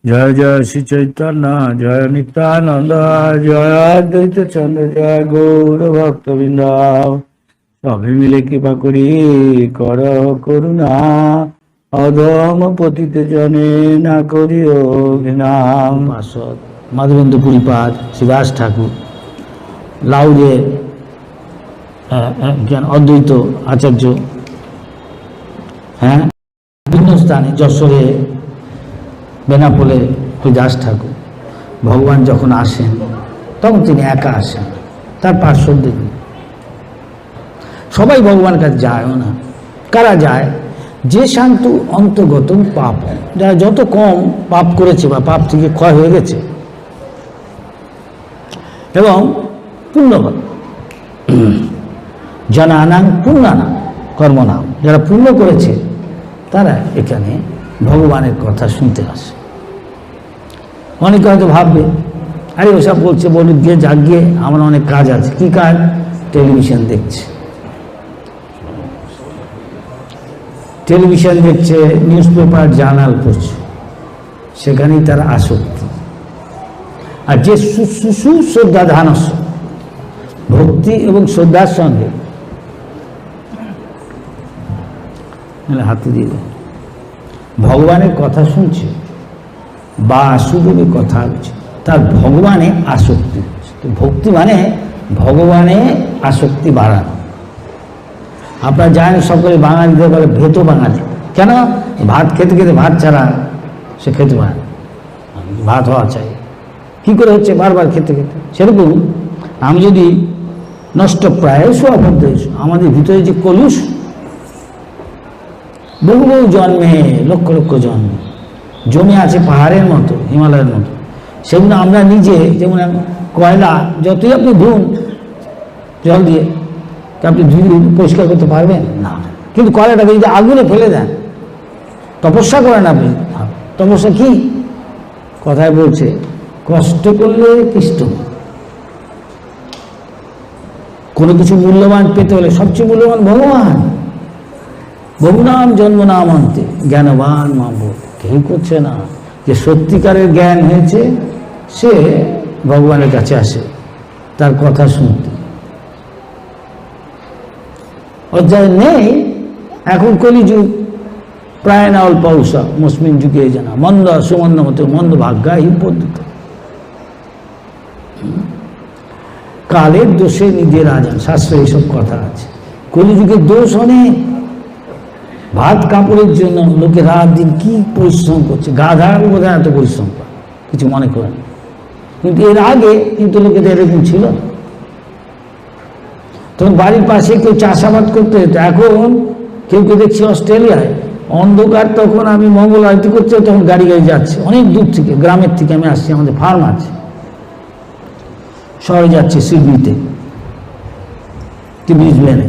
জয় জয় শ্রী চৈতন্য, জয় নিত্যানন্দ, জয় অদ্বৈত চন্দ্র, জয় গৌর ভক্তবৃন্দ। সবে মিলে কৃপা করি কর করুণা, অধম পতিত জনে না করিও ঘৃণাম। পার্ষদ মাধবেন্দ্র পুরীপাদ, শ্রীদাস ঠাকুর, লাউজের একজন অদ্বৈত আচার্য, বিভিন্ন স্থানে, যশোরে, বেনাপোলে দাস ঠাকুর। ভগবান যখন আসেন তখন তিনি একা আসেন, তার পার্শ্বদের সবাই ভগবানের কাছে যায়ও না। কারা যায়? যে শান্তু অন্তর্গত পাপ, যারা যত কম পাপ করেছে বা পাপ থেকে ক্ষয় হয়ে গেছে এবং পুণ্যবান জনানাং পুণ্যানাং কর্মনাম, যারা পুণ্য করেছে তারা এখানে ভগবানের কথা শুনতে আসে। অনেকে হয়তো ভাববে, আরে ওসব বলছে, বলুক গিয়ে যাক গিয়ে, আমার অনেক কাজ আছে। কি কাজ? টেলিভিশন দেখছে, টেলিভিশন দেখছে, নিউজ পেপার জার্নাল পড়ছে, সেখানেই তার আসক্তি। আর যে সুশ্রদ্ধা ধানস্য, ভক্তি এবং শ্রদ্ধার সঙ্গে হাতে দিয়ে ভগবানের কথা শুনছে বা বাসুদেবের কথা হচ্ছে, তার ভগবানে আসক্তি হচ্ছে। ভক্তি মানে ভগবানে আসক্তি বাড়ানো। আপনারা জানেন সকলে বাঙালিদের বলে ভেতো বাঙালি। কেন? ভাত খেতে খেতে ভাত ছাড়া সে খেতে পারে, ভাত হওয়া চাই। কী করে হচ্ছে? বারবার খেতে খেতে। সেরকম আমি যদি নষ্টপ্রায় স্বভাবদ্ধ, আমাদের ভিতরে যে কলুষ, বহু বহু জন্মে, লক্ষ লক্ষ জন্মে জমে আছে পাহাড়ের মতো, হিমালয়ের মতো। সেগুলো আমরা নিজে, যেমন কয়লা যতই আপনি ধুন জল দিয়ে, আপনি ধুয়ে পরিষ্কার করতে পারবেন না। কিন্তু কয়লাটাকে যদি আগুনে ফেলে দেন, তপস্যা করেন আপনি। তপস্যা কি? কথায় বলছে, কষ্ট করলে কৃষ্ট। কোনো কিছু মূল্যবান পেতে হলে সবচেয়ে মূল্যবান ভগবান। বহুনাম জন্ম নাম অন্তে জ্ঞানবান মাম। কেউ করছে না। যে সত্যিকারের জ্ঞান হয়েছে সে ভগবানের কাছে আসে তার কথা শুনতে। অধ্যায় নেই এখন কলিযুগ, প্রায় না অল্প উষা মুসমিন যুগে জানা মন্দ সুমন্দ মতো মন্দ ভাগ্যা হি পদ্ধতি। কালের দোষে নিজের আজান, শাস্ত্রে এইসব কথা আছে। কলিযুগের দোষ অনেক। ভাত কাপড়ের জন্য লোকে রাত দিন কি পরিশ্রম করছে। গাধার বোধহয় এত পরিশ্রম করে কিছু মনে করেন, কিন্তু এর আগে কিন্তু লোকেদের এরকম ছিল। তখন বাড়ির পাশে কেউ চাষাবাদ করতে হতো। এখন কেউ কেউ দেখছি অস্ট্রেলিয়ায় অন্ধকার, তখন আমি মঙ্গল আরতি করতে, তখন গাড়ি গাড়ি যাচ্ছে অনেক দূর থেকে, গ্রামের থেকে আমি আসছি, আমাদের ফার্ম আছে, শহরে যাচ্ছে সিডনিতে কি ব্রিসবেনে।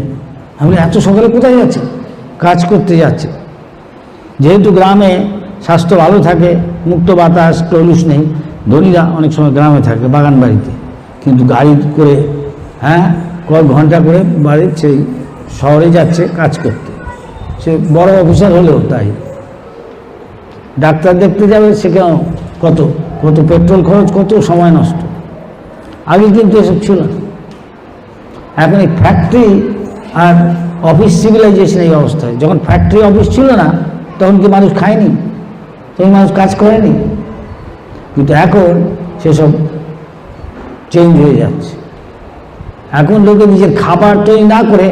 আমি এত সকালে কোথায় যাচ্ছে? কাজ করতে যাচ্ছে। যেহেতু গ্রামে স্বাস্থ্য ভালো থাকে, মুক্ত বাতাস, পলিউশ নেই, ধনীরা অনেক সময় গ্রামে থাকে বাগান বাড়িতে, কিন্তু গাড়ি করে কয়েক ঘন্টা করে বাড়ির সেই শহরে যাচ্ছে কাজ করতে। সে বড় অফিসার হলেও তাই। ডাক্তার দেখতে যাবে, সেখানে কত কত পেট্রোল খরচ, কত সময় নষ্ট। আগে কিন্তু এসব ছিল না। এখন এই ফ্যাক্টরি আর অফিস সিভিলাইজেশন এই অবস্থায়। যখন ফ্যাক্টরি অফিস ছিল না তখন কি মানুষ খায়নি? তখন মানুষ কাজ করেনি। কিন্তু এখন সেসব চেঞ্জ হয়ে যাচ্ছে। এখন লোকে নিজের খাবার তৈরি না করে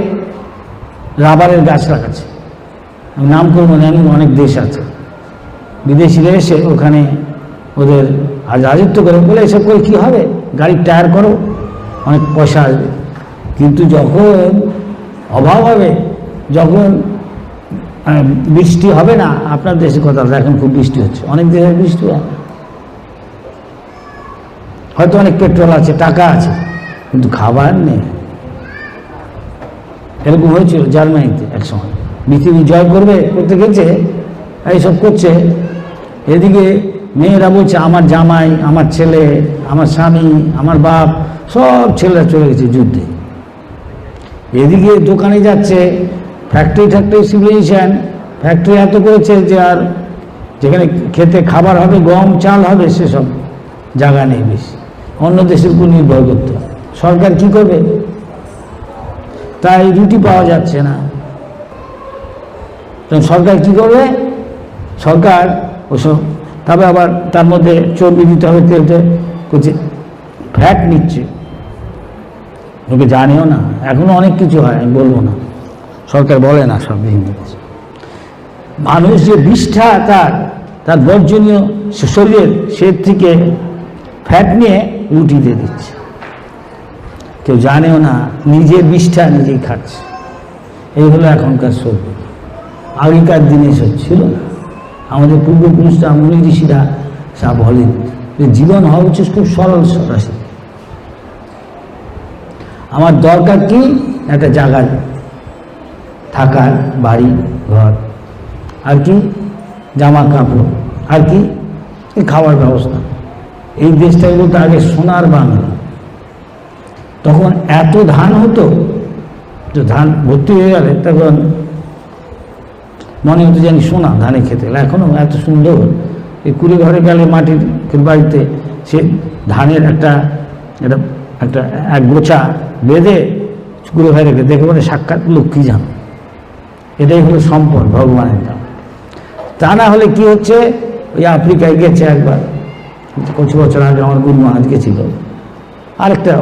রাবারের গাছ লাগাচ্ছে। আমি নাম করবো না, এমন অনেক দেশ আছে। বিদেশিরা এসে ওখানে ওদের রাজত্ব করে, বলে এসব করে কী হবে? গাড়ির টায়ার করো, অনেক পয়সা আসবে। কিন্তু যখন অভাব হবে, যখন বৃষ্টি হবে না, আপনার দেশের কথা এখন খুব বৃষ্টি হচ্ছে, অনেক দেশে বৃষ্টি হয়, হয়তো অনেক পেট্রোল আছে, টাকা আছে, কিন্তু খাবার নেই। এরকম হয়েছিল জার্মানিতে এক সময়। পৃথিবী জয় করতে গেছে, এইসব করছে। এদিকে মেয়েরা বলছে আমার জামাই, আমার ছেলে, আমার স্বামী, আমার বাপ, সব ছেলেরা চলে গেছে যুদ্ধে। এদিকে দোকানে যাচ্ছে, ফ্যাক্টরি সিভিলাইজেশন, ফ্যাক্টরি এত করেছে যে আর যেখানে খেতে খাবার হবে, গম চাল হবে, সেসব জায়গা নেই বেশি, অন্য দেশের উপর নির্ভর করতে হবে। সরকার কি করবে? তাই রুটি পাওয়া যাচ্ছে না। সরকার কি করবে? সরকার ওসব, তবে আবার তার মধ্যে চর্বি দিতে হবে, তেলতে করছে, ফ্যাট নিচ্ছে, ওকে জানিও না। এখনো অনেক কিছু হয়, আমি বলবো না, সরকার বলে না সব জিনিস। মানুষ যে বিষ্ঠা তার বর্জনীয় শরীরের, সে থেকে ফ্যাট নিয়ে রুটি দিয়ে দিচ্ছে, কেউ জানেও না, নিজের বিষ্ঠা নিজেই খাচ্ছে। এই হলো এখনকার সভ্য। আগেকার দিনে এসব ছিল না। আমাদের পূর্বপুরুষরা, মুনি ঋষিরা সা বলেন যে জীবন হওয়া উচিত খুব সরল সরাসরি। আমার দরকার কি? একটা জায়গা থাকার, বাড়ি ঘর, আর কি জামা কাপড়, আর কি খাওয়ার ব্যবস্থা। এই দেশটা এগুলো তো আগে সোনার বাংলা। তখন এত ধান হতো যে ধান ভর্তি হয়ে গেলে তখন মনে হতো জানি সোনা ধানে খেতে গেলে। এখনও এত সুন্দর, এই কুড়ি ঘরে গেলে মাটির বাড়িতে সে ধানের এক গোছা বেঁধে কুড়ি ঘরে রেখে দেখে বলে সাক্ষাৎ লক্ষ্মী যান। এটাই হলো সম্পদ, ভগবানের দাম। তা না হলে কি হচ্ছে, ওই আফ্রিকায় গেছে একবার কিছু বছর আগে, আমার গুরু মহারাজ গেছিল, আরেকটা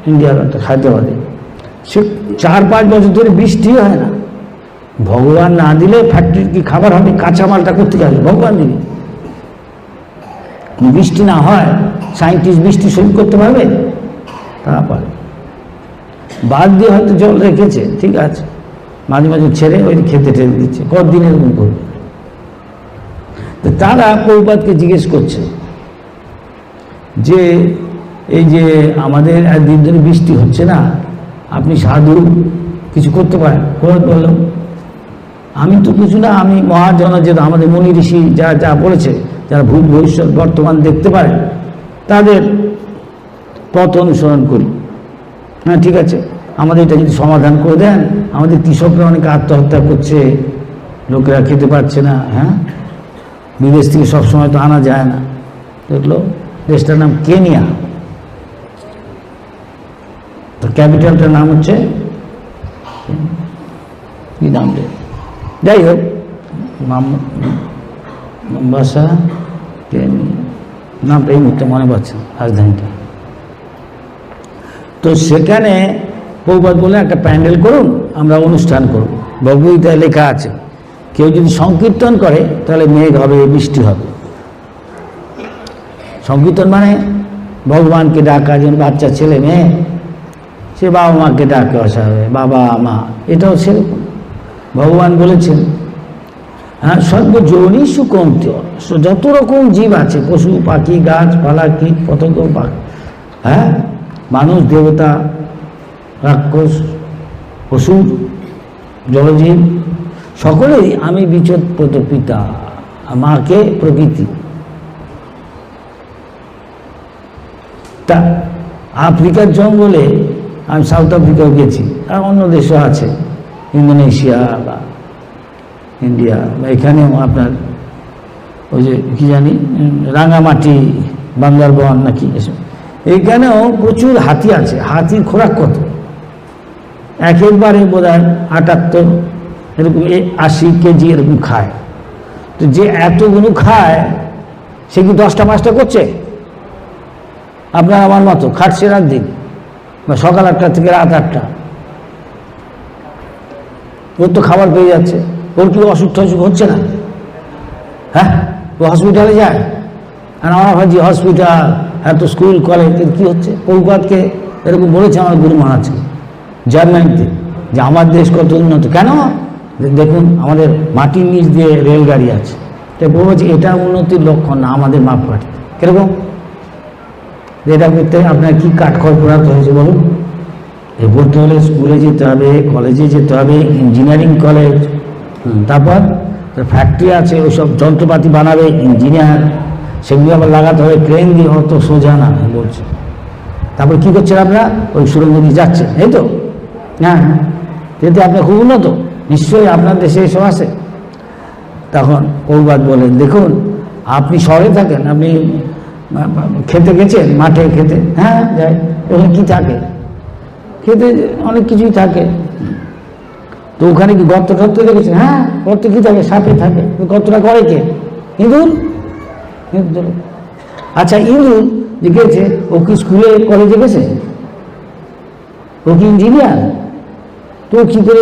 ইন্ডিয়ার একটা হায়দ্রাবাদে, সে 4-5 বছর ধরে বৃষ্টি হয় না। ভগবান না দিলে ফ্যাক্টরির কি খাবার হবে? কাঁচামালটা করতে যাবে, ভগবান দিবে। বৃষ্টি না হয়, সায়েন্টিস্ট বৃষ্টি সহ্য করতে পারবে? তা পারে। বাদ দিয়ে হয়তো জল রেখেছে, ঠিক আছে, মাঝে মাঝে ছেড়ে ওই খেতে ঠেলে দিচ্ছে, কতদিন এরকম করবে? তো তারা প্রভুপাদকে জিজ্ঞেস করছে যে এই যে আমাদের একদিন ধরে বৃষ্টি হচ্ছে না, আপনি সাধু কিছু করতে পারেন? প্রভুপাদ বলল, আমি তো কিছু না, আমি মহাজন, যে আমাদের মুনি ঋষি যা বলেছে, যারা ভূত ভবিষ্যৎ বর্তমান দেখতে পারে, তাদের পথ অনুসরণ করি। হ্যাঁ, ঠিক আছে, আমাদের এটা যদি সমাধান করে দেন, আমাদের কৃষকরা অনেকে আত্মহত্যা করছে, লোকেরা খেতে পারছে না। হ্যাঁ, বিদেশ থেকে সবসময় তো আনা যায় না। দেখলো দেশটার নাম কেনিয়া, তো ক্যাপিটালটার নাম হচ্ছে কি নাম রে, যাই হোক, মোম্বাসা, কেনিয়া, নামটা এই মুহূর্তে মনে পাচ্ছে না, রাজধানীটা। তো সেখানে প্রভুপাদ বলে একটা প্যান্ডেল করুন, আমরা অনুষ্ঠান করব। ভগবদ্গীতায় লেখা আছে, কেউ যদি সংকীর্তন করে তাহলে মেঘ হবে, বৃষ্টি হবে। সংকীর্তন মানে ভগবানকে ডাকা, যেন বাচ্চা ছেলে মেয়ে সে বাবা মাকে ডাকে, অসাবে বাবা মা, এটাও সেরকম। ভগবান বলেছেন, হ্যাঁ, সর্বজনী সুকন্ত্য, যত রকম জীব আছে, পশু পাখি গাছপালা কীট পতঙ্গ, হ্যাঁ, মানুষ দেবতা রাক্ষস অসুর জলজীব, সকলেই আমি বিচোৎপত পিতা, মাকে প্রকৃতি। তা আফ্রিকার জঙ্গলে, আমি সাউথ আফ্রিকাও গেছি, আর অন্য দেশও আছে, ইন্দোনেশিয়া বা ইন্ডিয়া, বা এখানেও আপনার ওই যে কী জানি রাঙামাটি, বান্দরবন নাকি এসব, এইখানেও প্রচুর হাতি আছে। হাতির খোরাক কত? একবারে বোধ হয় 78 এরকম 80 কেজি এরকম খায়। তো যে এতগুলো খায়, সে কি 10টা 5টা করছে? আপনার আমার মতো খাটছে রাত দিন, বা সকাল 8টা থেকে রাত 8টা, ওর তো খাবার পেয়ে যাচ্ছে, ওর কি অসুখ টসুখ হচ্ছে না? হ্যাঁ, ও হসপিটালে যায়, আর আমরা ভাবছি হসপিটাল, এত স্কুল কলেজ, কি হচ্ছে? প্রভুপাদকে এরকম বলেছে আমার গুরু মহারাজকে জার্মানিতে, যে আমার দেশ কত উন্নত। কেন? দেখুন আমাদের মাটির নিচ দিয়ে রেলগাড়ি আছে। তাই বলছে এটা উন্নতির লক্ষণ না, আমাদের মাপকাঠি। কীরকম? এটা করতে আপনার কী কাঠখড় পোড়াতে হয়েছে বলুন? এ পড়তে হলে স্কুলে যেতে হবে, কলেজে যেতে হবে, ইঞ্জিনিয়ারিং কলেজ, তারপর ফ্যাক্টরি আছে, ওইসব যন্ত্রপাতি বানাবে ইঞ্জিনিয়ার, সেগুলো আবার লাগাতে হবে ক্রেন দিয়ে, অত সোজা না বলছে। তারপর কী করছেন আপনারা? ওই সুরঙ্গ দিয়ে যাচ্ছেন, এই তো? হ্যাঁ, যেতে আপনার খুব উন্নত, নিশ্চয়ই আপনার দেশে এসব আছে। তখন প্রভুপাদ বলেন, দেখুন আপনি শহরে থাকেন, আপনি খেতে গেছেন, মাঠে খেতে, হ্যাঁ যাই, ওখানে কী থাকে? খেতে অনেক কিছুই থাকে। তো ওখানে কি গর্ত টর্ত দেখেছেন? হ্যাঁ, গর্ত কী থাকে? সাপে থাকে। গর্তটা করে কে? ইঁদুর। ইঁদুর। আচ্ছা, ইঁদুর যে গেছে, ও কি স্কুলে কলেজে গেছে? ও কি ইঞ্জিনিয়ার? তো কী করে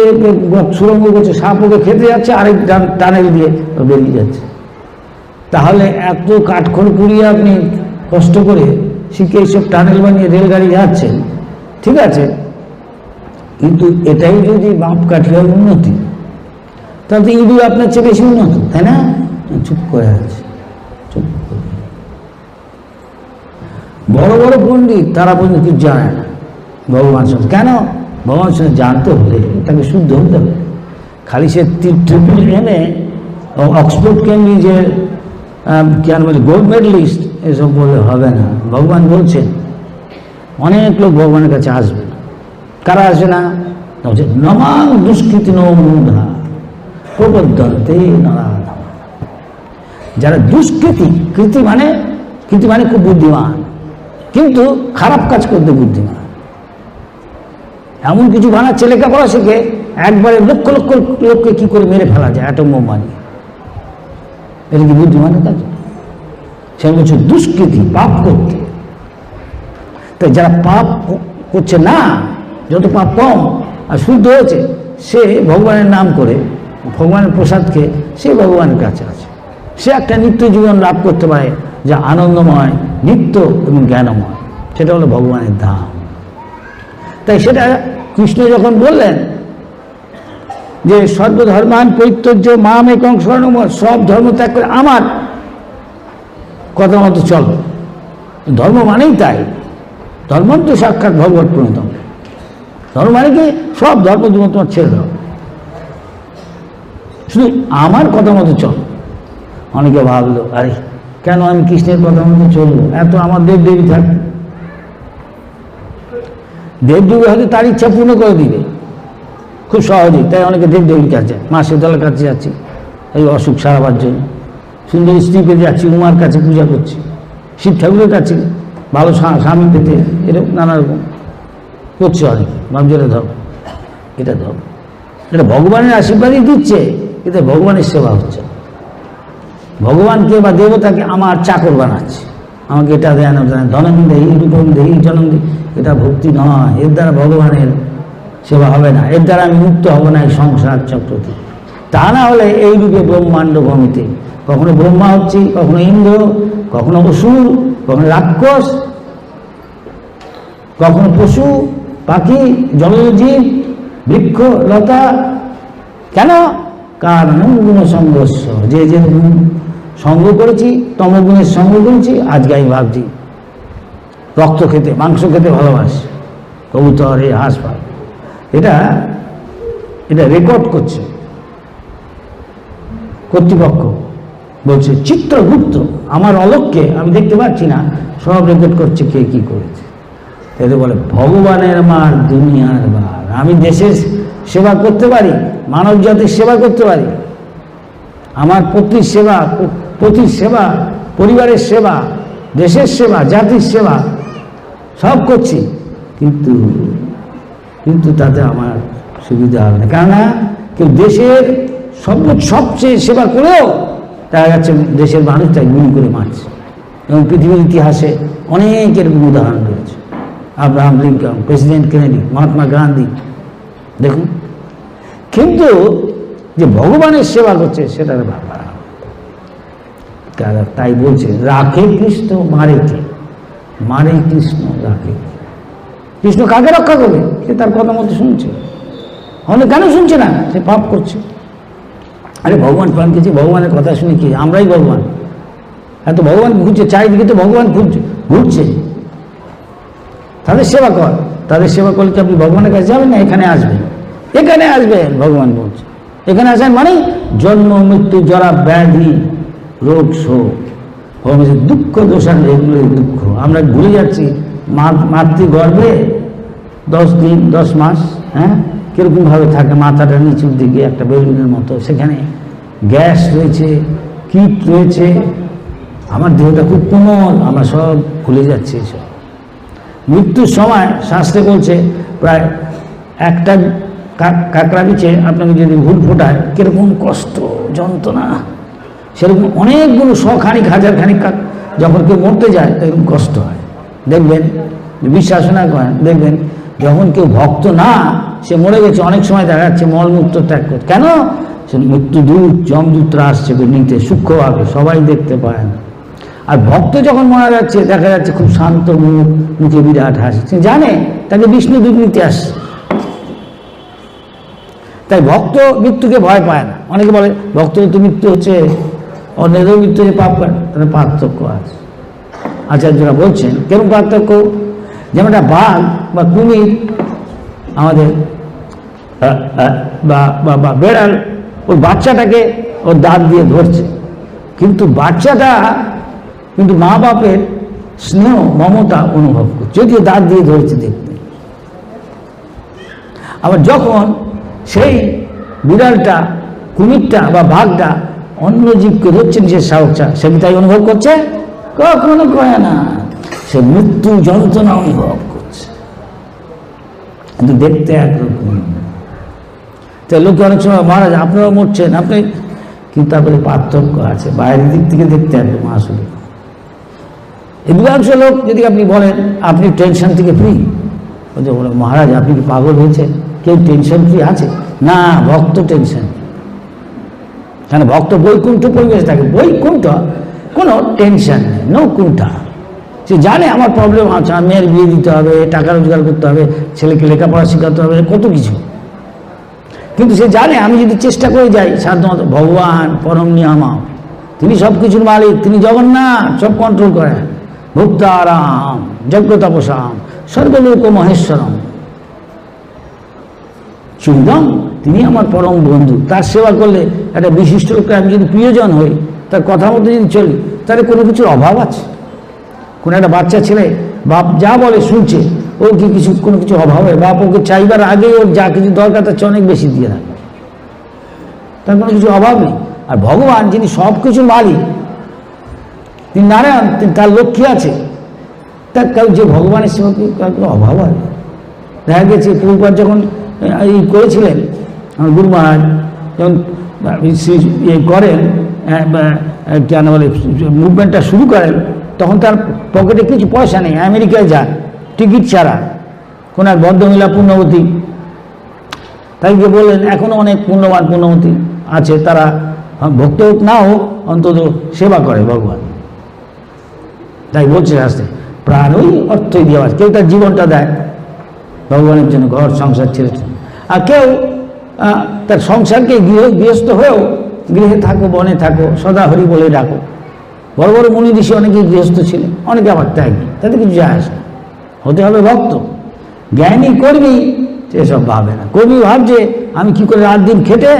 সুরঙ্গ করছে, সাপ ওকে খেতে যাচ্ছে, আরেক টানেল দিয়ে বেরিয়ে যাচ্ছে। তাহলে এত কাঠখড় পুড়িয়ে আপনি কষ্ট করে শিখে এইসব টানেল বানিয়ে রেলগাড়ি যাচ্ছেন, ঠিক আছে, কিন্তু এটাই যদি বাপ কাঠিয়ার উন্নতি, তাহলে তো ইঁদুর আপনার চেয়ে বেশি উন্নত, তাই না? চুপ করে আছে, চুপ করে। বড় বড় পণ্ডিত তারা পর্যন্ত কিছু জানে না ভগবান সঙ্গে। কেন? ভগবান সঙ্গে জানতে হলে তাকে শুদ্ধ হতে হবে। খালি সে ট্রিপল এনে অক্সফোর্ড কেমব্রিজের কেন বলে গোল্ড মেডেলিস্ট এসব বলে হবে না। ভগবান বলছেন অনেক লোক ভগবানের কাছে আসবে। কারা আসবে না? নমাং দুষ্কৃতি নমূঢ়া প্রবদ্ধন্তে নারায়ণ। যারা দুষ্কৃতি, কৃতি মানে খুব বুদ্ধিমান, কিন্তু খারাপ কাজ করতে বুদ্ধিমান, এমন কিছু বানাচ্ছে লেখাপড়া শিখে একবারে লক্ষ লক্ষ লোককে কি করে মেরে ফেলা যায় অ্যাটম বোম বানিয়ে। এটা কি বুদ্ধিমানের কাজ? সে বলছে দুষ্কৃতি, পাপ করতে। তাই যারা পাপ করছে না, যত পাপ কম আর শুদ্ধ হয়েছে, সে ভগবানের নাম করে, ভগবানের প্রসাদ খেয়ে সে ভগবানের কাছে আছে। সে একটা নিত্য জীবন লাভ করতে পারে, যা আনন্দময়, নিত্য এবং জ্ঞানময়। সেটা হলো ভগবানের ধাম। তাই সেটা কৃষ্ণ যখন বললেন যে সর্বধর্মান পরিত্যজ্য মাম একং শরণম, সব ধর্ম ত্যাগ করে আমার কথা মতো চলো। ধর্ম মানেই তাই, ধর্ম তো সাক্ষাৎ ভগবত প্রণীতম। ধর্ম মানে কি? সব ধর্ম তোমার ছেড়ে দাও, শুধু আমার কথা মতো চল। অনেকে ভাবলো, আরে কেন আমি কৃষ্ণের কথা মতো চলবো? এত আমার দেব দেবী থাকবে, দেবদেবী হয়তো তার ইচ্ছা পূর্ণ করে দিবে খুব সহজেই। তাই অনেকে দেবদেবীর কাছে, মা শীতলার কাছে যাচ্ছি এই অসুখ সারাবার জন্য, সুন্দর স্ত্রী পেতে যাচ্ছি, উমার কাছে পূজা করছি, শিব ঠাকুরের কাছে ভালো স্বামী পেতে, এরকম নানা রকম করছে অনেকে। ভাবছে এটা ধর্ম, এটা ধর্ম, এটা ভগবানের আশীর্বাদই দিচ্ছে, এতে ভগবানের সেবা হচ্ছে। ভগবানকে বা দেবতাকে আমার চাকর বানাচ্ছে, আমাকে এটা দেয় না, ধনম দেই, রূপম দেই, জনম দেই। এটা ভক্তি নয়, এর দ্বারা ভগবানের সেবা হবে না, এর দ্বারা আমি মুক্ত হব না এই সংসার চক্র থেকে। তা না হলে এই রূপে ব্রহ্মাণ্ড ভূমিতে কখনো ব্রহ্মা হচ্ছি, কখনো ইন্দ্র, কখনো অসুর, কখনো রাক্ষস, কখনো পশু পাখি, জলজীব, বৃক্ষ লতা। কেন? কারণ গুণ সংঘর্ষ, যে যে সঙ্গ করেছি, তমগুণের সঙ্গ করেছি, আজকে আমি ভাবছি রক্ত খেতে, মাংস খেতে ভালোবাসি, কবুতর, হাঁস পাল। এটা রেকর্ড করছে কর্তৃপক্ষ, বলছে চিত্রগুপ্ত আমার অলক্ষ্যে আমি দেখতে পাচ্ছি না, সব রেকর্ড করছে কে কি করেছে। এতে বলে ভগবানের মার দুনিয়ার বার। আমি দেশের সেবা করতে পারি, মানব জাতির সেবা করতে পারি, আমার পতির সেবা, পরিবারের সেবা, দেশের সেবা, জাতির সেবা সব করছি, কিন্তু তাতে আমার সুবিধা হবে না। কেননা কেউ দেশের সবচেয়ে সেবা করেও দেখা যাচ্ছে দেশের মানুষ তাই গুলি করে মারছে। এবং পৃথিবীর ইতিহাসে অনেক এরকম উদাহরণ রয়েছে। Abraham Lincoln, president Kennedy, Mahatma Gandhi, দেখুন। কিন্তু যে ভগবানের সেবা করছে সেটার ব্যাপার, তাই বলছে রাখে কৃষ্ণ মারে কে, মারে কৃষ্ণ রাখে। কৃষ্ণ কাকে রক্ষা করবে? সে তার কথা মতো শুনছে। আমাদের কেন শুনছে না? সে পাপ করছে। আরে ভগবান প্রাণকেছি, ভগবানের কথা শুনে কি? আমরাই ভগবান। এত ভগবান ঘুরছে চারিদিকে, তো ভগবান ঘুরছে। তাদের সেবা কর, তাদের সেবা করলে কি আপনি ভগবানের কাছে যাবেন না? এখানে আসবেন, এখানে আসবেন। ভগবান বলছে এখানে আসেন মানে জন্ম মৃত্যু জরা ব্যাধি রোগ শোক, দুঃখ দোষান, এগুলোই দুঃখ। আমরা ভুলে যাচ্ছি মাতৃগর্ভে 10 দিন 10 মাস, হ্যাঁ, কীরকমভাবে থাকে, মাথাটা নিচুর দিকে একটা বেলুনের মতো, সেখানে গ্যাস রয়েছে, কীট রয়েছে, আমার দেহটা খুব কোমল, আমরা সব ভুলে যাচ্ছি এসব। মৃত্যুর সময় শাস্ত্রে বলছে প্রায় একটা কাঁকড়া বিছে আপনাকে যদি ভুল ফোটায় কীরকম কষ্ট যন্ত্রণা, সেরকম অনেকগুলো শখানিক হাজার খানিক যখন কেউ মরতে যায় এরকম কষ্ট হয়। দেখবেন, বিশ্বাস না করেন, দেখবেন যখন কেউ ভক্ত না, সে মরে গেছে, অনেক সময় দেখা যাচ্ছে মলমূত্র ত্যাগ করছে। কেন? সে মৃত্যুদূত যমদূতরা আসছে নিতে সূক্ষ্মভাবে, সবাই দেখতে পায় না। আর ভক্ত যখন মারা যাচ্ছে দেখা যাচ্ছে খুব শান্ত মুখ, মুখে বিরাট হাসি, সে জানে তাকে বিষ্ণুদূত নিতে আসছে। তাই ভক্ত মৃত্যুকে ভয় পায় না। অনেকে বলে ভক্তের তো মৃত্যু হচ্ছে, অন্যেরও মৃত্যু হচ্ছে, পাপ করে, তাহলে পার্থক্য আছে। আচার্যরা বলছেন কেমন পার্থক্য? যেমন একটা বাঘ বা কুমির আমাদের বা বেড়াল ওর বাচ্চাটাকে ওর দাঁত দিয়ে ধরছে, কিন্তু বাচ্চাটা কিন্তু মা বাপের স্নেহ মমতা অনুভব করছে, যদিও দাঁত দিয়ে ধরছে দেখতে। আবার যখন সেই বিড়ালটা, কুমিরটা বা বাঘটা অন্য জীবকে ধরছে নিজের সাহসটা, সে কি তাই অনুভব করছে? কখনো করে না, সে মৃত্যু যন্ত্রণা অনুভব করছে, কিন্তু দেখতে একরকম। তাই লোকে অনেক সময় মহারাজ আপনারাও মরছেন, আপনি, কিন্তু তারপরে পার্থক্য আছে, বাইরের দিক থেকে দেখতে একদম আসলে। অধিকাংশ লোক যদি আপনি বলেন আপনি টেনশন থেকে ফ্রি, বলে মহারাজ আপনি কি পাগল হয়েছেন? কেউ টেনশন ফ্রি আছে? না, ভক্ত টেনশন। কেন? ভক্ত বৈকুণ্ঠ পরিবেশ থাকে, বৈকুণ্ঠ কোনো টেনশন নেই, নো কুণ্ঠা। সে জানে আমার প্রবলেম আছে, মেয়ের বিয়ে দিতে হবে, টাকা রোজগার করতে হবে, ছেলেকে লেখাপড়া শেখাতে হবে, কত কিছু, কিন্তু সে জানে আমি যদি চেষ্টা করে যাই সাধারণত ভগবান পরম নিয়ামক, তিনি সব কিছুর মালিক, তিনি জগন্নাথ, সব কন্ট্রোল করেন। ভুক্তারাম যজ্ঞ তপসাম সর্বলোক মহেশ্বরম চুন্দম, তিনি আমার পরম বন্ধু। তার সেবা করলে একটা বিশিষ্ট লোককে আমি যদি প্রিয়জন হই, তার কথা মতো যদি চলি, তাহলে কোনো কিছুর অভাব আছে? কোনো একটা বাচ্চা ছেলে বাপ যা বলে শুনছে, ওর কি কিছু কোনো কিছু অভাব হয়? বাপ ওকে চাইবার আগে ওর যা কিছু দরকার তার চেয়ে অনেক বেশি দিয়ে রাখে, তার কোনো কিছু অভাব নেই। আর ভগবান যিনি সব কিছুর মালিক, তিনি নারায়ণ, তার লক্ষ্মী আছে, তার যে ভগবানের সেবা কার কোনো অভাব হয়? দেখা গেছে প্রভুপাদ যখন এই করেছিলেন, আমার গুরু মহারাজ যখন করেন, কেন বলে মুভমেন্টটা শুরু করেন, তখন তার পকেটে কিছু পয়সা নেই, আমেরিকায় যান টিকিট ছাড়া। কোন এক ভদ্রমহিলা পুণ্যবতী তাইকে বললেন এখনও অনেক পুণ্যবান পুণ্যবতী আছে, তারা ভক্ত হোক না হোক অন্তত সেবা করে ভগবান। তাই বলছে শাস্ত্রে প্রাণই অর্থই দেওয়া, কেউ তার জীবনটা দেয় ভগবানের জন্য, ঘর সংসার ছেড়ে, আর কেউ তার সংসারকে গৃহস্থ হয়েও গৃহে থাকো, বনে থাকো, সদা হরি বলে ডাকো। বড় বড় মুনি ঋষি অনেকেই গৃহস্থ ছিলেন, অনেকে আবার ত্যাগী, তাদের কিছু যায় আসে না। হতে হবে ভক্ত। জ্ঞানী কর্মী সেসব ভাবে না। কর্মী ভাবছে আমি কি করে রাত দিন খেটে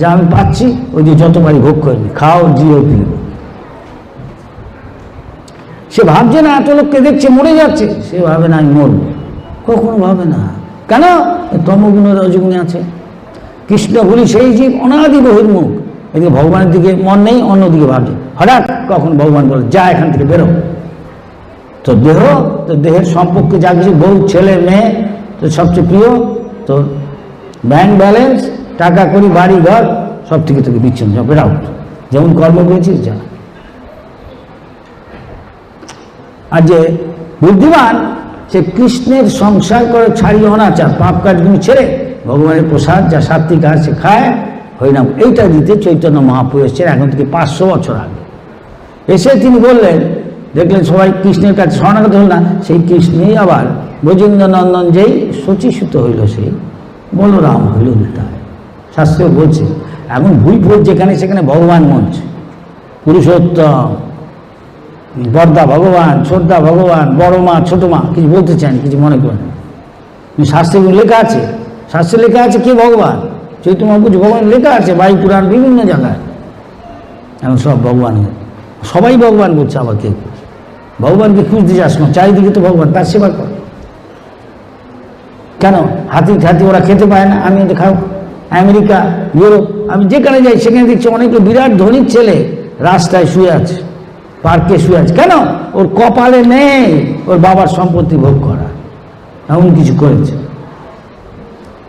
যা আমি পাচ্ছি ওই যে যত পারি ভোগ করবি, খাও জিও পিও। সে ভাবছে না এত লোককে দেখছে মরে যাচ্ছে, সে ভাবে না আমি মরব, কখনো ভাবে না। কেন? তমগুণ রজগুণে আছে। কৃষ্ণ বলি সেই জীব অনাদি বহির্মুখ, এদিকে ভগবানের দিকে মন নেই, অন্যদিকে ভাবছে। হঠাৎ কখন ভগবান বলে যা এখান থেকে বেরো, তো দেহ, তো দেহের সম্পর্কে যা কিছু বউ ছেলে মেয়ে তো সবচেয়ে প্রিয়, তো ব্যাংক ব্যালেন্স টাকা করি বাড়ি ঘর সব থেকে তোকে বিচ্ছিন্ন, সব বেরাও, যেমন কর্ম করেছিস যা। আর যে বুদ্ধিমান সে কৃষ্ণের সংসার করে ছাড়িয়ে অনাচার পাপ কাজগুলো ছেড়ে ভগবানের প্রসাদ যা সাত্বিক আর সে খায় হরিনাম, এইটা দিতে চৈতন্য মহাপ্রভু এসেছেন এখন থেকে 500 বছর আগে। এসে তিনি বললেন, দেখলেন সবাই কৃষ্ণের কাছে শরণাগত হল না, সেই কৃষ্ণেই আবার ব্রজেন্দ্র নন্দন যেই শচীসূত হইল সেই বলরাম হইল নিতাই। শাস্ত্র বলছে এখন ভুল ভুল যেখানে সেখানে ভগবান মঞ্চ, পুরুষোত্তম, বর্দা ভগবান, ছোটদা ভগবান, বড় মা ছোট মা, কিছু বলতে চান কিছু মনে করেন। শাস্ত্রে লেখা আছে, শাস্ত্রে লেখা আছে কে ভগবান, চৈতন্য মহাপ্রভু ভগবান লেখা আছে বায়ু পুরাণ বিভিন্ন জায়গায়। এখন সব ভগবান, সবাই ভগবান বলছে, আবার কে ভগবানকে খুঁজতে যাস না, চারিদিকে তো ভগবান, তার সেবা কর। কেন? হাতি খাতি ওরা খেতে পায় না, আমি তো খাও। আমেরিকা, ইউরোপ, আমি যেখানে যাই সেখানে দেখছি অনেক বিরাট ধনীর ছেলে রাস্তায় শুয়ে আছে, পার্কে শুয়ে আছে। কেন? ওর কপালে নেই ওর বাবার সম্পত্তি ভোগ করা, এমন কিছু করেছে।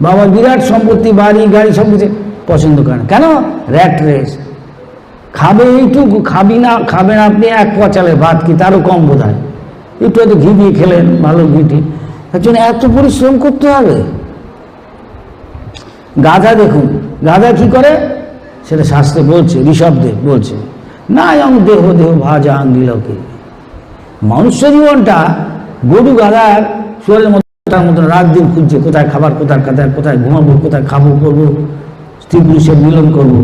বাবার বিরাট সম্পত্তি, বাড়ি গাড়ি সব কিছু পছন্দ করে না। কেন? Rat race. খাবে এইটুকু, খাবে না আপনি এক পোয়া চালের ভাত, কি তারও কম বোধ হয়। একটু হয়তো ঘি দিয়ে খেলেন, ভালো ঘিটি, তার জন্য এত পরিশ্রম করতে হবে। গাধা দেখুন, গাধা কি করে সেটা শাস্ত্রে বলছে, ঋষভদেব বলছে, না আমি দেহ দেহ ভাজা আঙ্গিলকে। মনুষ্য জীবনটা গরু গাধার শুয়ারের মতন রাত দিন খুঁজছে, কোথায় খাবার, কোথায় ঘুমাবো, কোথায় খাবো, করবো, স্ত্রী পুরুষের মিলন করবো,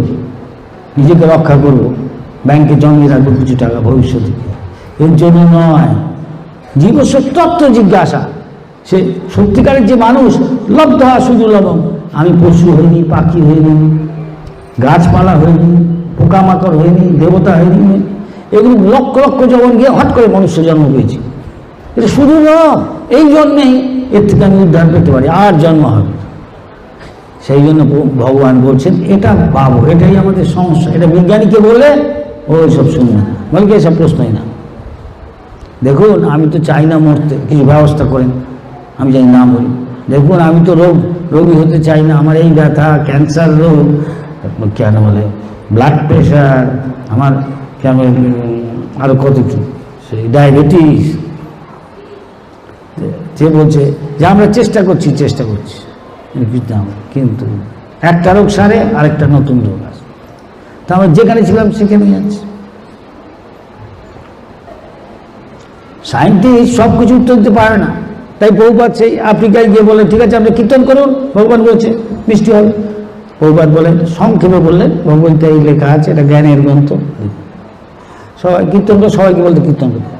নিজেকে রক্ষা করবো, ব্যাংকে জমিয়ে রাখবো কিছু টাকা ভবিষ্যতে। এর জন্য নয়, জীবসত্ত্ব জিজ্ঞাসা। সে সত্যিকারের যে মানুষ, লব্ধ হওয়া শুধু লবণ। আমি পশু হইনি, পাখি হইনি, গাছপালা হইনি, পোকামাকড় হইনি, দেবতা হইনি, এগুলো লক্ষ লক্ষ যখন গিয়ে হট করে মনুষ্য জন্ম পেয়েছি। এটা শুধু নয়, এই জন্যেই এর থেকে আমি উদ্ধার পেতে পারি, আর জন্ম হবে। সেই জন্য ভগবান বলছেন এটা পাবো, এটাই আমাদের সমস্যা। এটা বিজ্ঞানীকে বলে ওই সব শুনবে না, বলকে এসব প্রশ্নই না। দেখুন আমি তো চাই না মরতে, কিছু ব্যবস্থা করেন, আমি চাই না মরি। দেখুন আমি তো রোগী হতে চাই না, আমার এই ব্যথা, ক্যান্সার রোগ, কেন বলে ব্লাড প্রেশার, আমার কেন আরও কত কি, সেই ডায়াবেটিস। যে বলছে যে আমরা চেষ্টা করছি, কিন্তু একটা রোগ সারে আরেকটা নতুন রোগ আসে। তা আমরা যেখানে ছিলাম সেখানে যাচ্ছি। সায়েন্টিস্ট সব কিছু উত্তর দিতে পারে না, তাই প্রভুপাদ সেই আফ্রিকায় গিয়ে বলে ঠিক আছে আপনি কীর্তন করুন, ভগবান বলছে বৃষ্টি হবে। প্রভুপাদ বলেন, সংক্ষেপে বললেন, ভগবদ্গীতা এই লেখা আছে, এটা জ্ঞানের গ্রন্থ, সবাই কীর্তন করে, সবাইকে বলতে কীর্তন করতে।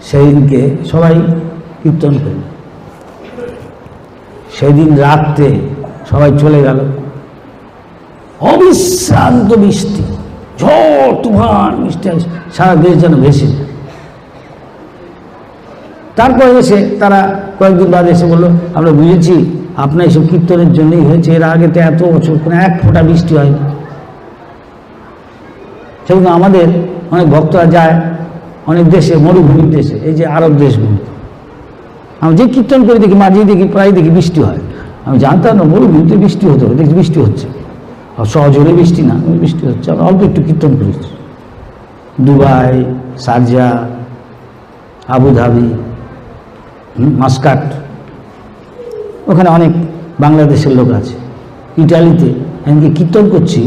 সেই দিনকে সবাই কীর্তন করল। সেই দিন রাত্রে সবাই চলে গেল, অবিশ্রান্ত বৃষ্টি, ঝড় তুফান, বৃষ্টি সারা দেশ যেন ভেসে। তারপরে এসে তারা কয়েকদিন বাদে এসে বললো আমরা বুঝেছি আপনার এইসব কীর্তনের জন্যই হয়েছে, এর আগে তো এত বছর কোনো এক ফোঁটা বৃষ্টি হয়নি। সেগুলো আমাদের অনেক ভক্তরা যায় অনেক দেশে, মরুভূমির দেশে, এই যে আরব দেশগুলো, আমি যে কীর্তন করে দেখি, মাঝে দেখি, প্রায় দেখি বৃষ্টি হয়। আমি জানতাম না মরুভূমিতে বৃষ্টি হতে হবে, দেখি বৃষ্টি হচ্ছে, সহজরে বৃষ্টি না, বৃষ্টি হচ্ছে। আমরা অল্প একটু কীর্তন করেছি, দুবাই, শারজা, আবুধাবি, মাস্কাট, ওখানে অনেক বাংলাদেশের লোক আছে। ইটালিতে এমনকি কীর্তন করছি,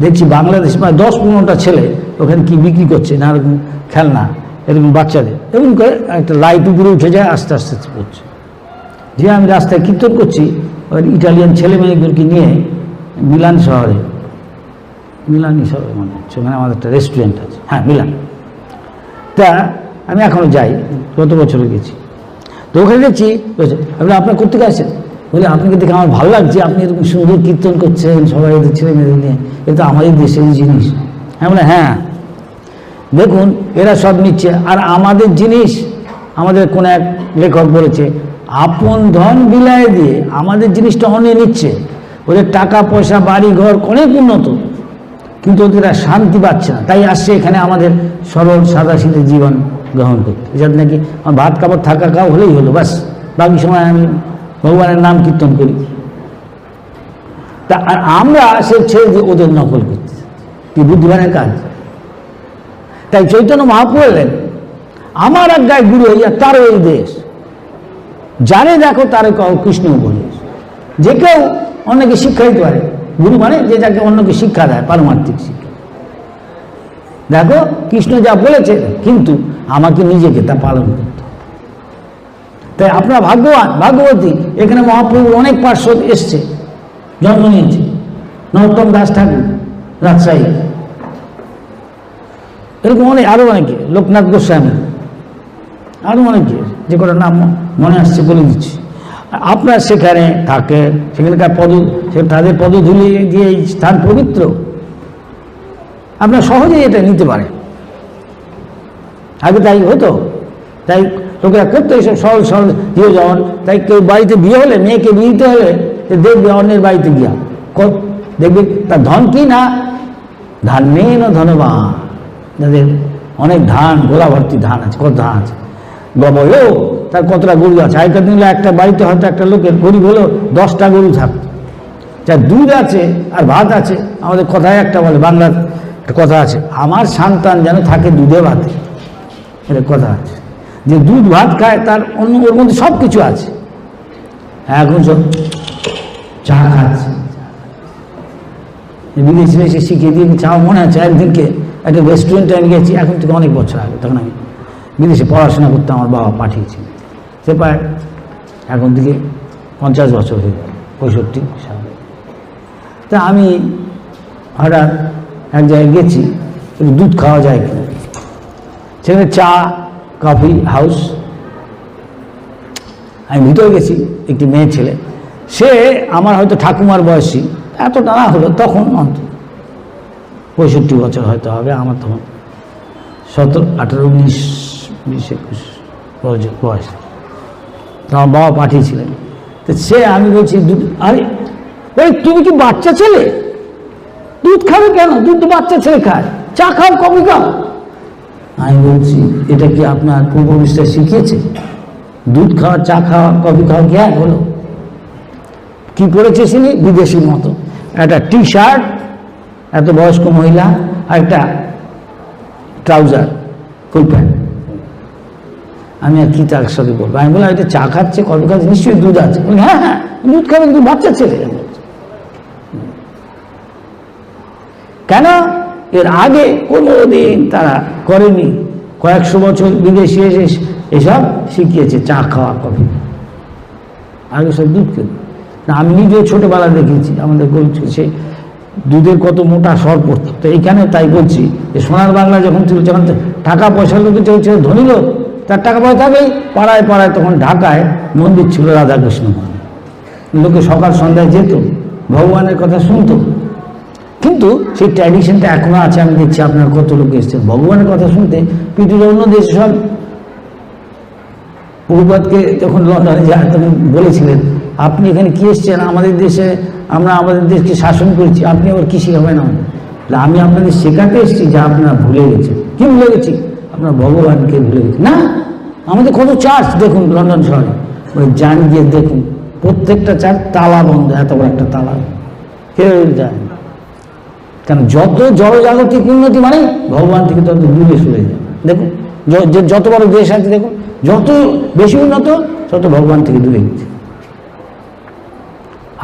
দেখছি বাংলাদেশ প্রায় 10-15টা ছেলে ওখানে কি বিক্রি করছে, না এরকম খেলনা, এরকম বাচ্চাদের, এরকম করে একটা লাইট উপরে উঠে যায়, আস্তে আস্তে পড়ছে। যে আমি রাস্তায় কীর্তন করছি, ওই ইটালিয়ান ছেলে মেয়েদেরকে নিয়ে মিলান শহরে, মিলানি শহরে মনে হচ্ছে, ওখানে আমাদের একটা রেস্টুরেন্ট আছে, হ্যাঁ মিলান, তা আমি এখনও যাই, গত বছরে গেছি। তো ওখানে দেখছি আপনার কোথেকে আসেন, বলে আপনাকে দেখে আমার ভালো লাগছে, আপনি এরকম সুন্দর কীর্তন করছেন, সবাই এদের ছেলে মেয়েদের নিয়ে, এ তো আমাদের দেশের জিনিস। হ্যাঁ বলে হ্যাঁ, দেখুন এরা সব নিচ্ছে, আর আমাদের জিনিস, আমাদের কোন এক লেখক বলেছে আপন ধন বিলায় দিয়ে আমাদের জিনিসটা অনেক নিচ্ছে। ওদের টাকা পয়সা, বাড়ি ঘর অনেক উন্নত, কিন্তু ওদের আর শান্তি পাচ্ছে না, তাই আসছে এখানে আমাদের সরল সাদাসিধে জীবন গ্রহণ করতে, যাতে নাকি আমার ভাত কাপড় থাকা খাও হলেই হলো, বাস বাকি সময় আমি ভগবানের নাম কীর্তন করি। তা আর আমরা সে ছেড়ে দিয়ে ওদের নকল করতে, কি বুদ্ধিমানের কাজ। তাই চৈতন্য মহাপ্রভু বললেন আমার আজ্ঞায় গুরু হইয়া তারও এই দেশ, যারে দেখো তারে কও কৃষ্ণ উপদেশ। যে কেউ অন্যকে শিক্ষা দিতে পারে, গুরু মানে যে যাকে অন্যকে শিক্ষা দেয়, পারমার্থিক শিক্ষা। দেখো কৃষ্ণ যা বলেছে, কিন্তু আমাকে নিজেকে তা পালন করতে। তাই আপনারা ভাগ্যবান, ভাগ্যবতী, এখানে মহাপ্রভুর অনেক পার্শ্বদ এসছে, জন্ম নিয়েছে। নরোত্তম দাস ঠাকুর রাজশাহী, এরকম অনেক, আরও অনেকে, লোকনাথ গোস্বামী, আরও অনেকে, যে কটা নাম মনে আসছে বলে দিচ্ছি। আপনার সেখানে থাকে, সেখানকার তাদের পদধূলি দিয়ে এই স্থান পবিত্র, আপনার সহজেই এটা নিতে পারেন। আগে তাই হতো, তাই লোকেরা করতো এইসব সরল সরল দিয়ে যাওয়ান। তাই কেউ বাড়িতে বিয়ে হলে, মেয়েকে বিয়ে দিতে হলে দেখবে অন্যের বাড়িতে গিয়া দেখবে তার ধন কি না, ধান্যে না ধনবান, যাদের অনেক ধান, গোলা ভর্তি ধান আছে, কত ধান আছে, বাবাও তার কতটা গরু আছে। আগেকার দিনে একটা বাড়িতে হয়তো একটা লোকের গরিব হলেও 10টা গরু থাকতো। যার দুধ আছে আর ভাত আছে, আমাদের কথায় একটা বলে, বাংলার একটা কথা আছে, আমার সন্তান যেন থাকে দুধে ভাতে, এটা কথা আছে। যে দুধ ভাত খায় তার অন্য ওর মধ্যে সব কিছু আছে। এখন সব চা খাচ্ছে, বিদেশি এসে শিখিয়ে দিয়ে চা। মনে আছে একদিনকে একটা রেস্টুরেন্টে আমি গেছি, এখন থেকে অনেক বছর আগে, তখন আমি বিদেশে পড়াশোনা করতে আমার বাবা পাঠিয়েছিল। সে প্রায় এখন থেকে 50 বছর হয়ে গেল, 65 সাল। তা আমি হঠাৎ এক জায়গায় গেছি, একটু দুধ খাওয়া যায় কিনা, সেখানে চা কফি হাউস। আমি ভিতরে গেছি, একটি মেয়ে ছেলে, সে আমার হয়তো ঠাকুমার বয়সী, এত টানা হলো তখন, অন্তত 65 বছর হয়তো হবে, আমার তখন 17, 18, 19, 20, 21 বয়স। তো আমার বাবা পাঠিয়েছিলেন। তো সে, আমি বলছি দুধ, আরে ওই তুমি কি বাচ্চা ছেলে, দুধ খাবে কেন? দুধ তো বাচ্চা ছেলে খায়, চা খাও, কফি খাও। আমি বলছি এটা কি আপনার পূর্বপুরুষরা শিখিয়েছে? দুধ খাওয়া, চা খাওয়া, কফি খাওয়া কি এক হলো? কি পরেছে সে? বিদেশির মতো একটা টি শার্ট, এত বয়স্ক মহিলা, আর একটা ট্রাউজার, ফুল প্যান্ট। আমি আর কি তার সাথে বলবো? আমি বললাম এটা চা খাচ্ছে, কফি খাচ্ছে, নিশ্চয়ই দুধ আছে। হ্যাঁ হ্যাঁ দুধ খাবে, কিন্তু বাচ্চা ছেলে। কেন? এর আগে কোনোদিন তারা করেনি, কয়েকশো বছর বিদেশি এসে এসব শিখিয়েছে, চা খাওয়া, কফি। আগে সব দুধ খেত না। আমি নিজেও ছোটোবেলা দেখেছি, আমাদের সে দুধের কত মোটা সর পড়তো। তো এইখানে তাই বলছি যে সোনার বাংলা যখন ছিল, যখন টাকা পয়সা লোকে চলছে, ধনী লোক, তার টাকা পয়সা থাকেই। পাড়ায় পাড়ায় তখন ঢাকায় মন্দির ছিল, রাধাকৃষ্ণ মন্দির, লোকে সকাল সন্ধ্যায় যেত, ভগবানের কথা শুনতো। কিন্তু সেই ট্র্যাডিশনটা এখনো আছে। আমি দেখছি আপনার কত লোক এসছেন ভগবানের কথা শুনতে। পৃথিবীর অন্য দেশে সব, প্রভুপাদকে যখন লন্ডনে যায় তখন বলেছিলেন, আপনি এখানে কি এসছেন? আমাদের দেশে আমরা আমাদের দেশকে শাসন করেছি, আপনি আবার কি শেখাবেন আমাদের? আমি আপনাদের শেখাতে এসেছি যে আপনারা ভুলে গেছেন। কি ভুলে গেছি? আপনার ভগবানকে ভুলে গেছি। না, আমাদের কত চার্চ দেখুন লন্ডন শহরে, ওই যান গিয়ে দেখুন, প্রত্যেকটা চার্চ তালা বন্ধ, এত বড় একটা তালা, কেউ যায় না। কারণ যত জড়জাগতিক উন্নতি মানে ভগবান থেকে তত দূরে সরে যায়। দেখুন যত বড় দেশ আছে, দেখুন যত বেশি উন্নত, তত ভগবান থেকে দূরে গেছে।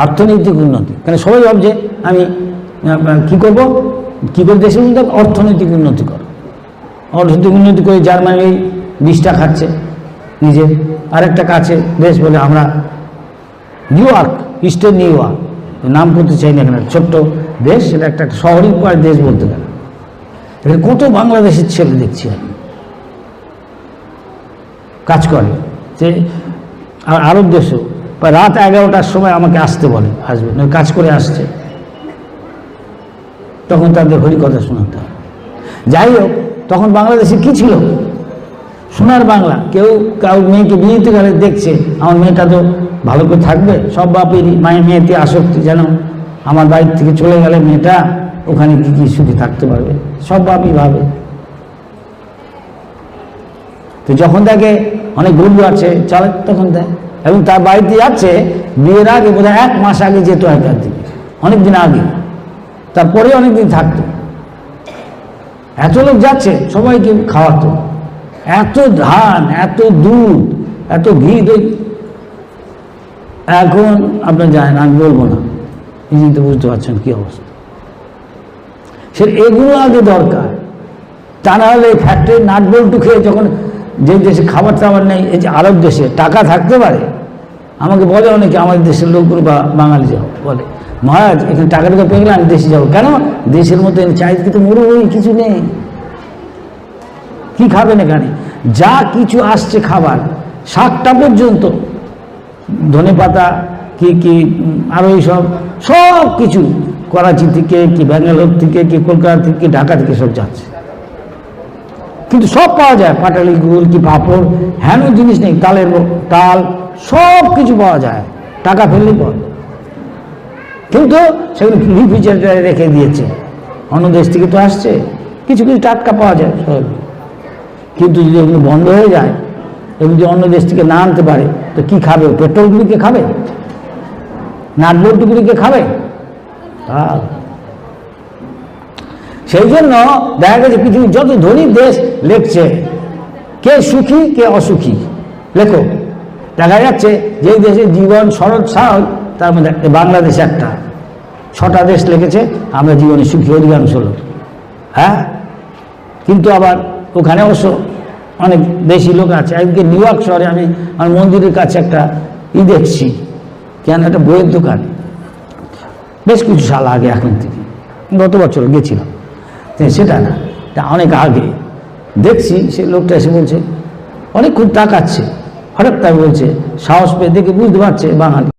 অর্থনৈতিক উন্নতি, কারণ সবাই ভাবছে আমি কী করবো, কী করে দেশের উন্নতি? অর্থনৈতিক উন্নতি করো। অর্থনৈতিক উন্নতি করে জার্মানি 20টা খাচ্ছে নিজে, আরেকটা কাছে দেশ বলে আমরা new York, eastern new York, নাম করতে চাই না, এখানে ছোট্ট দেশ, সেটা একটা শহরের পর দেশ বলতে গেলে। এখানে কত বাংলাদেশের ছেলে দেখছি আমি কাজ করে। যে আরব দেশেও প্রায় রাত 11টার সময় আমাকে আসতে বলে, আসবে কাজ করে আসছে, তখন তাদের হরি কথা শোনাতে হয়। যাই হোক, তখন বাংলাদেশে কি ছিল? সোনার বাংলা। কেউ কাউ মেয়েকে বিয়ে দিতে গেলে দেখছে আমার মেয়েটা তো ভালো করে থাকবে, সব বাপেরই মায়ের মেয়েতে আসক্তি, যেন আমার বাড়ির থেকে চলে গেলে মেয়েটা ওখানে কি সুখে থাকতে পারবে, সব বাপই ভাবে। তো যখন দেখে অনেক গরু আছে চলে, তখন দেয়। এবং তার বাড়িতে যাচ্ছে বিয়ের আগে, বোধহয় 1 মাস আগে যেত, একবার দিকে অনেকদিন আগে, তারপরে অনেকদিন থাকতো। এত লোক যাচ্ছে, সবাইকে খাওয়াতো, এত ধান, এত দুধ, এত ঘি দই। এখন আপনার জানেন, আমি বলবো না, নিজেই তো বুঝতে পারছেন কি অবস্থা। সে এগুলো আগে দরকার, তা না হলে ফ্যাক্টরির নাট বল্টু খেয়ে যখন যে দেশে খাবার টাবার নেই, এই যে আরব দেশে টাকা থাকতে পারে। আমাকে বলে অনেকে, আমাদের দেশের লোকগুলো বা বাঙালি যাও, বলে মহারাজ এখানে টাকা টাকা পেয়ে গেলে আমি দেশে যাবো। কেন? দেশের মধ্যে চাইতে তো মরুভূমি কিছু নেই, কি খাবেন এখানে? যা কিছু আসছে খাবার, শাকটা পর্যন্ত, ধনে পাতা কি কি আরও এইসব সব কিছু করাচি থেকে কি ব্যাঙ্গালোর থেকে কি কলকাতা থেকে কি ঢাকা থেকে সব যাচ্ছে। কিন্তু সব পাওয়া যায়, পাটালি গুড় কি পাঁপড়, হেন জিনিস নেই, তালের তাল সব কিছু পাওয়া যায়, টাকা ফেললেই পাওয়া যায়। কিন্তু সেগুলো রিফ্রিজারেটারে রেখে দিয়েছে, অন্য দেশ থেকে তো আসছে, কিছু কিছু টাটকা পাওয়া যায় সব। কিন্তু যদি এগুলো বন্ধ হয়ে যায় এবং যদি অন্য দেশ থেকে না আনতে পারে তো কী খাবে? পেট্রোলগুলিকে খাবে, নাটবল্টুগুলিকে খাবে। সেই জন্য দেখা গেছে পৃথিবীর যত ধনী দেশ লিখছে কে সুখী কে অসুখী লেখো। দেখা যাচ্ছে যেই দেশের জীবন সরল সরল তার মধ্যে বাংলাদেশ একটা, 6টা দেশ লিখেছে আমরা জীবনে সুখী অধিকাংশ লোক। হ্যাঁ, কিন্তু আবার ওখানে অবশ্য অনেক বেশি লোক আছে। আজকে নিউ ইয়র্ক শহরে আমি আমার মন্দিরের কাছে একটা দেখছি, কেন একটা বইয়ের দোকান, বেশ কিছু সাল আগে, এখন থেকে গত বছর গেছিলাম, সেটা না, তা অনেক আগে দেখছি। সে লোকটা এসে বলছে অনেকক্ষণ তাকাচ্ছে, হঠাৎ তাই বলছে, সাহস পেয়ে দেখে বুঝতে পারছে বাঙালি।